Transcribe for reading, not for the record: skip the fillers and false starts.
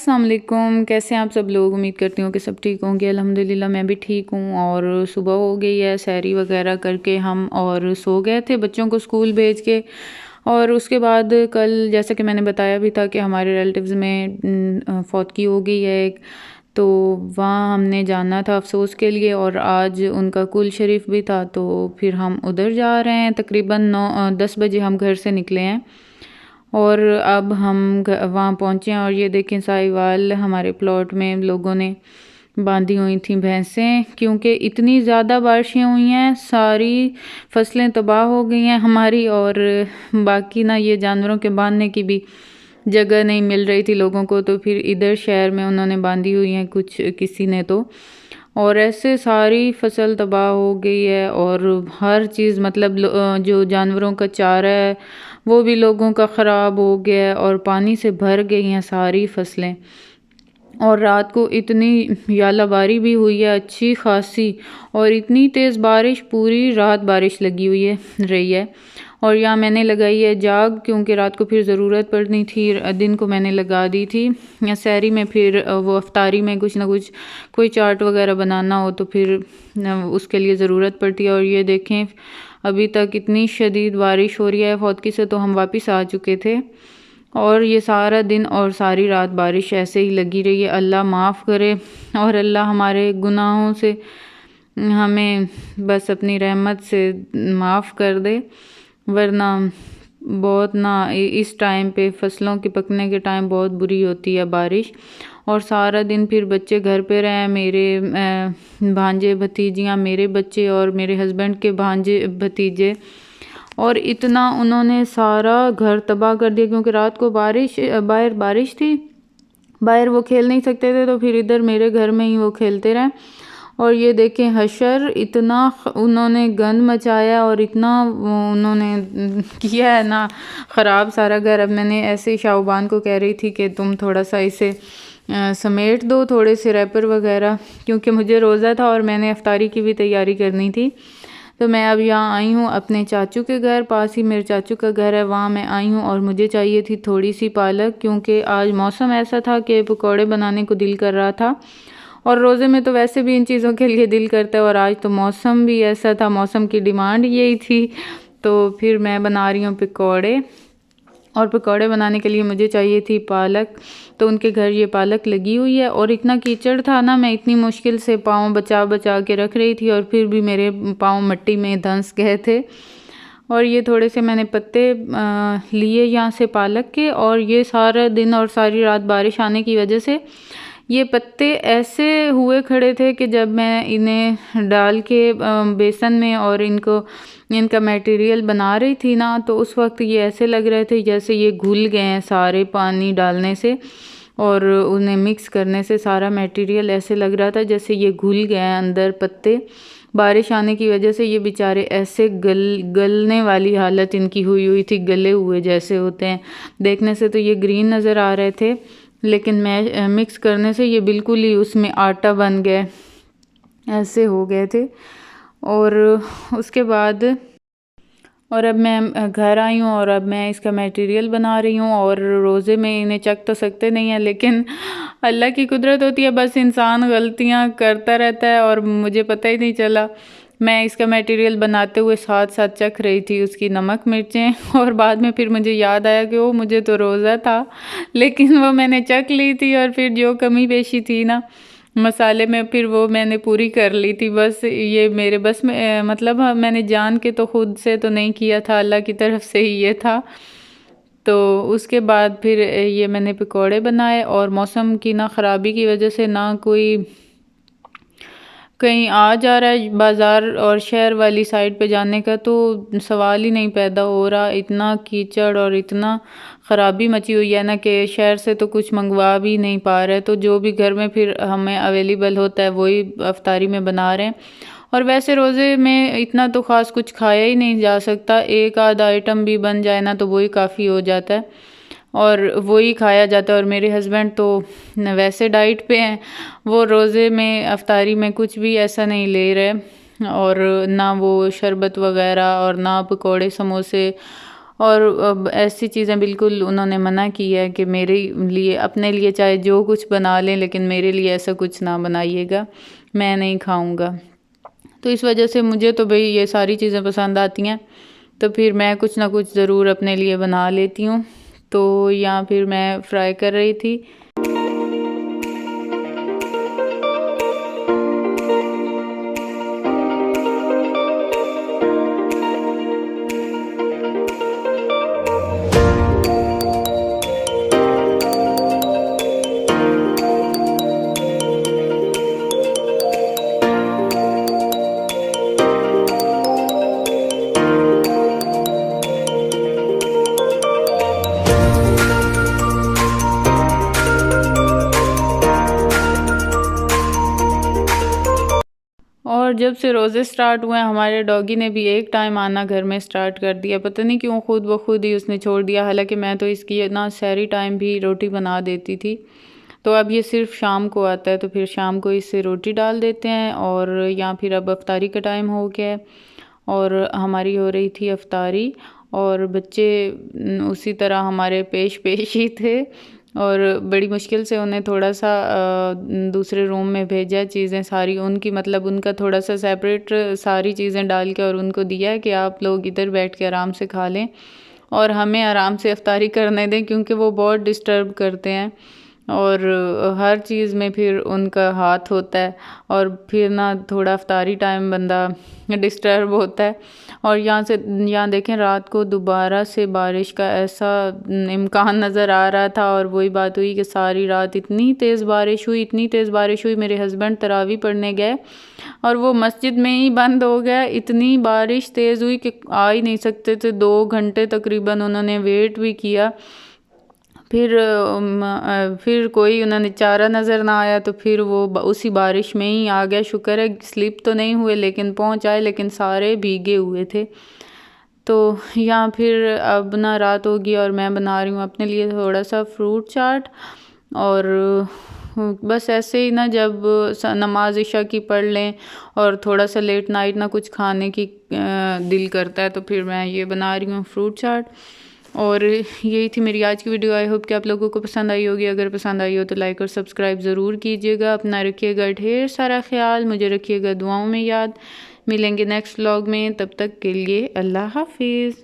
अस्सलाम वालेकुम। कैसे हैं आप सब लोग? उम्मीद करती हूँ कि सब ठीक होंगे। अल्हम्दुलिल्लाह मैं भी ठीक हूँ। और सुबह हो गई है, सहरी वगैरह करके हम और सो गए थे बच्चों को स्कूल भेज के। और उसके बाद कल जैसा कि मैंने बताया भी था कि हमारे रिलेटिव्स में फौतगी हो गई है एक, तो वहाँ हमने जाना था अफसोस के लिए। और आज उनका कुल शरीफ भी था, तो फिर हम उधर जा रहे हैं। तकरीबन 10 बजे हम घर से निकले हैं और अब हम वहाँ पहुँचे हैं। और ये देखें, साहिवाल हमारे प्लॉट में लोगों ने बांधी हुई थी भैंसें, क्योंकि इतनी ज़्यादा बारिशें हुई हैं, सारी फसलें तबाह हो गई हैं हमारी। और बाकी ना ये जानवरों के बांधने की भी जगह नहीं मिल रही थी लोगों को, तो फिर इधर शहर में उन्होंने बांधी हुई हैं कुछ किसी ने तो। और ऐसे सारी फसल तबाह हो गई है और हर चीज़ मतलब जो जानवरों का चारा है वो भी लोगों का ख़राब हो गया है और पानी से भर गई हैं सारी फसलें। और रात को इतनी यालाबारी भी हुई है अच्छी खासी, और इतनी तेज़ बारिश, पूरी रात बारिश लगी हुई है रही है। और यहाँ मैंने लगाई है जाग, क्योंकि रात को फिर ज़रूरत पड़नी थी। दिन को मैंने लगा दी थी या सहरी में, फिर वो अफ्तारी में कुछ ना कुछ कोई चाट वगैरह बनाना हो तो फिर उसके लिए ज़रूरत पड़ती है। और ये देखें, अभी तक इतनी शदीद बारिश हो रही है। फौतगी से तो हम वापस आ चुके थे और ये सारा दिन और सारी रात बारिश ऐसे ही लगी रही है। अल्लाह माफ़ करे और अल्लाह हमारे गुनाहों से हमें बस अपनी रहमत से माफ़ कर दे, वरना बहुत ना इस टाइम पे फसलों के पकने के टाइम बहुत बुरी होती है बारिश। और सारा दिन फिर बच्चे घर पे रहे, मेरे भांजे भतीजियाँ, मेरे बच्चे और मेरे हस्बैंड के भांजे भतीजे, और इतना उन्होंने सारा घर तबाह कर दिया। क्योंकि रात को बाहर बारिश थी, बाहर वो खेल नहीं सकते थे, तो फिर इधर मेरे घर में ही वो खेलते रहे। और ये देखें हशर, इतना उन्होंने गंद मचाया और इतना उन्होंने किया है ना ख़राब सारा घर। अब मैंने ऐसे ही शाहबान को कह रही थी कि तुम थोड़ा सा इसे समेट दो, थोड़े से रैपर वगैरह, क्योंकि मुझे रोज़ा था और मैंने अफ्तारी की भी तैयारी करनी थी। तो मैं अब यहाँ आई हूँ अपने चाचू के घर, पास ही मेरे चाचू का घर है, वहाँ मैं आई हूँ। और मुझे चाहिए थी थोड़ी सी पालक, क्योंकि आज मौसम ऐसा था कि पकौड़े बनाने को दिल कर रहा था। और रोज़े में तो वैसे भी इन चीज़ों के लिए दिल करता है, और आज तो मौसम भी ऐसा था, मौसम की डिमांड यही थी। तो फिर मैं बना रही हूँ पकौड़े, और पकौड़े बनाने के लिए मुझे चाहिए थी पालक। तो उनके घर ये पालक लगी हुई है, और इतना कीचड़ था ना, मैं इतनी मुश्किल से पाँव बचा बचा के रख रही थी, और फिर भी मेरे पाँव मिट्टी में धंस गए थे। और ये थोड़े से मैंने पत्ते लिए यहाँ से पालक के, और ये सारा दिन और सारी रात बारिश आने की वजह से ये पत्ते ऐसे हुए खड़े थे कि जब मैं इन्हें डाल के बेसन में और इनका मटेरियल बना रही थी ना, तो उस वक्त ये ऐसे लग रहे थे जैसे ये घुल गए हैं सारे पानी डालने से, और उन्हें मिक्स करने से सारा मटेरियल ऐसे लग रहा था जैसे ये घुल गए हैं अंदर पत्ते। बारिश आने की वजह से ये बेचारे ऐसे गलने वाली हालत इनकी हुई थी, गले हुए जैसे होते हैं। देखने से तो ये ग्रीन नज़र आ रहे थे, लेकिन मैं मिक्स करने से ये बिल्कुल ही उसमें आटा बन गए, ऐसे हो गए थे। और उसके बाद और अब मैं घर आई हूँ, और अब मैं इसका मटेरियल बना रही हूँ। और रोज़े में इन्हें चख तो सकते नहीं हैं, लेकिन अल्लाह की कुदरत होती है, बस इंसान गलतियाँ करता रहता है, और मुझे पता ही नहीं चला। मैं इसका मटेरियल बनाते हुए साथ साथ चख रही थी उसकी नमक मिर्चें, और बाद में फिर मुझे याद आया कि वो मुझे तो रोज़ा था, लेकिन वो मैंने चख ली थी, और फिर जो कमी पेशी थी ना मसाले में, फिर वो मैंने पूरी कर ली थी। बस ये मेरे बस में मतलब मैंने जान के तो खुद से तो नहीं किया था, अल्लाह की तरफ से ही ये था। तो उसके बाद फिर ये मैंने पकौड़े बनाए, और मौसम की ना ख़राबी की वजह से ना कोई कहीं आ जा रहा है बाज़ार और शहर वाली साइड पे जाने का, तो सवाल ही नहीं पैदा हो रहा। इतना कीचड़ और इतना ख़राबी मची हुई है ना कि शहर से तो कुछ मंगवा भी नहीं पा रहे, तो जो भी घर में फिर हमें अवेलेबल होता है वही अफ्तारी में बना रहे हैं। और वैसे रोज़े में इतना तो ख़ास कुछ खाया ही नहीं जा सकता, एक आध आइटम भी बन जाए ना तो वही काफ़ी हो जाता है, और वही खाया जाता है। और मेरे हस्बैंड तो वैसे डाइट पे हैं, वो रोज़े में अफ्तारी में कुछ भी ऐसा नहीं ले रहे, और ना वो शरबत वगैरह और ना पकोड़े समोसे और अब ऐसी चीज़ें बिल्कुल उन्होंने मना की है कि मेरे लिए, अपने लिए चाहे जो कुछ बना लें लेकिन मेरे लिए ऐसा कुछ ना बनाइएगा, मैं नहीं खाऊँगा। तो इस वजह से मुझे तो भई ये सारी चीज़ें पसंद आती हैं, तो फिर मैं कुछ ना कुछ ज़रूर अपने लिए बना लेती हूँ। तो यहाँ फिर मैं फ्राई कर रही थी। और जब से रोज़े स्टार्ट हुए हैं, हमारे डॉगी ने भी एक टाइम आना घर में स्टार्ट कर दिया। पता नहीं क्यों खुद ब खुद ही उसने छोड़ दिया, हालांकि मैं तो इसकी ना सहरी टाइम भी रोटी बना देती थी। तो अब ये सिर्फ शाम को आता है, तो फिर शाम को इससे रोटी डाल देते हैं। और या फिर अब अफ्तारी का टाइम हो गया है और हमारी हो रही थी अफ्तारी, और बच्चे उसी तरह हमारे पेश पेश ही थे। और बड़ी मुश्किल से उन्हें थोड़ा सा दूसरे रूम में भेजा, चीज़ें सारी उनकी, मतलब उनका थोड़ा सा सेपरेट सारी चीज़ें डाल के और उनको दिया कि आप लोग इधर बैठ के आराम से खा लें और हमें आराम से अफ्तारी करने दें, क्योंकि वो बहुत डिस्टर्ब करते हैं और हर चीज़ में फिर उनका हाथ होता है और फिर ना थोड़ा अफ्तारी टाइम बंदा डिस्टर्ब होता है। और यहाँ देखें, रात को दोबारा से बारिश का ऐसा इम्कान नज़र आ रहा था और वही बात हुई कि सारी रात इतनी तेज़ बारिश हुई, इतनी तेज़ बारिश हुई। मेरे हस्बैंड तरावी पढ़ने गए और वो मस्जिद में ही बंद हो गया। इतनी बारिश तेज़ हुई कि आ ही नहीं सकते थे। 2 घंटे तकरीबन उन्होंने वेट भी किया। फिर कोई उन्हें चारा नज़र ना आया, तो फिर वो उसी बारिश में ही आ गया। शुक्र है स्लिप तो नहीं हुए लेकिन पहुंच आए, लेकिन सारे भीगे हुए थे। तो यहाँ फिर अब ना रात होगी और मैं बना रही हूँ अपने लिए थोड़ा सा फ्रूट चाट। और बस ऐसे ही ना, जब नमाज इशा की पढ़ लें और थोड़ा सा लेट नाइट ना कुछ खाने की दिल करता है, तो फिर मैं ये बना रही हूँ फ्रूट चाट। और यही थी मेरी आज की वीडियो। आई होप कि आप लोगों को पसंद आई होगी। अगर पसंद आई हो तो लाइक और सब्सक्राइब ज़रूर कीजिएगा। अपना रखिएगा ढेर सारा ख्याल, मुझे रखिएगा दुआओं में याद। मिलेंगे नेक्स्ट व्लॉग में, तब तक के लिए अल्लाह हाफिज़।